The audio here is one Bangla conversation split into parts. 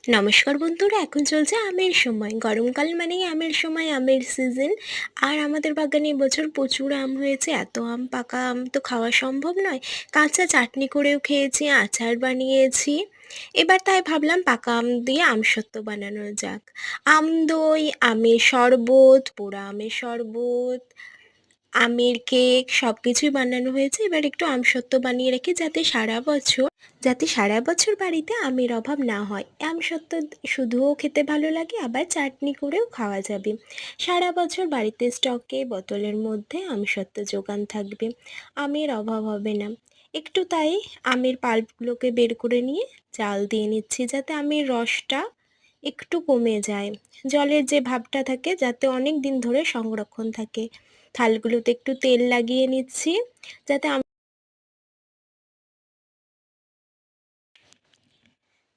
নমস্কার বন্ধুরা, এখন চলছে আমের সময়। গরমকাল মানেই আমের সময়, আমের সিজন। আর আমাদের বাগানে এবছর প্রচুর আম হয়েছে। এত আম, পাকা আম তো খাওয়া সম্ভব নয়। কাঁচা চাটনি করেও খেয়েছি, আচার বানিয়েছি। এবার তাই ভাবলাম পাকা আম দিয়ে আমসত্ত্ব বানানো যাক। আম দই, আমের শরবত, পোড়া আমের শরবত, আমের কেক সব কিছুই বানানো হয়েছে। এবার একটু আমসত্ত্ব বানিয়ে রেখে যাতে সারা বছর বাড়িতে আমের অভাব না হয়। আমসত্ত্ব শুধুও খেতে ভালো লাগে, আবার চাটনি করেও খাওয়া যাবে। সারা বছর বাড়িতে স্টকে বোতলের মধ্যে আমসত্ত্ব যোগান থাকবে, আমের অভাব হবে না। একটু তাই আমের পাল্পগুলোকে বের করে নিয়ে জাল দিয়ে নিচ্ছি, যাতে আমের রসটা একটু কমে যায়। জলের যে ভাবটা থাকে যাতে অনেক দিন ধরে সংরক্ষণ থাকে। থালগুলোতে একটু তেল লাগিয়ে নিচ্ছি, যাতে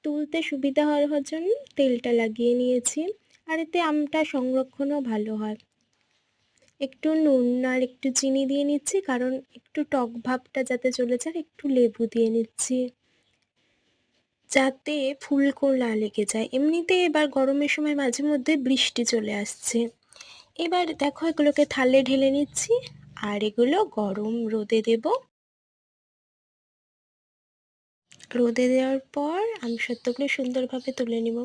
তুলতে সুবিধা হওয়ার জন্য তেলটা লাগিয়ে নিয়েছি। আর এতে আমটা সংরক্ষণও ভালো হয়। একটু নুন আর একটু চিনি দিয়ে নিচ্ছি, কারণ একটু টক ভাবটা যাতে চলে যায়। একটু লেবু দিয়ে নিচ্ছি, যাতে ফুলকো না লেগে যায়। এমনিতেই এবার গরমের সময় মাঝে মধ্যে বৃষ্টি চলে আসছে। এবার দেখো, এগুলোকে থালে ঢেলে নিচ্ছি, আর এগুলো গরম রোদে দেব। রোদে দেওয়ার পর আমসত্ত্বগুলো সুন্দরভাবে তুলে নিব।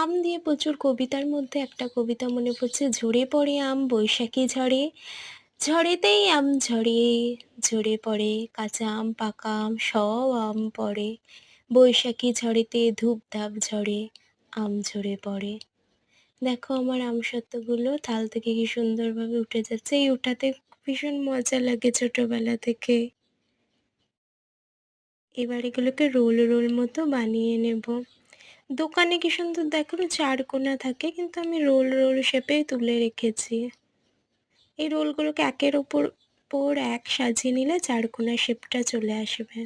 আম দিয়ে প্রচুর কবিতার মধ্যে একটা কবিতা মনে পড়ছে, ঝরে পড়ে আম বৈশাখী ঝড়ে, ঝড়েতেই আম ঝরে, ঝরে পড়ে কাঁচা আম পাকা আম সব আম পড়ে, বৈশাখী ঝড়েতে ধূপধাপ ঝরে, আম ঝরে পড়ে। দেখো, আমার আমসত্ত্বগুলো থাল থেকে কি সুন্দরভাবে উঠে যাচ্ছে। এই উঠাতে ভীষণ মজা লাগে ছোটবেলা থেকে। এবার এগুলোকে রোল রোল মতো বানিয়ে নেব। দোকানে কি সুন্দর দেখো চারকোনা থাকে, কিন্তু আমি রোল রোল শেপে তুলে রেখেছি। এই রোলগুলোকে একের ওপর এক সাজিয়ে নিলে চারকোনা শেপটা চলে আসবে।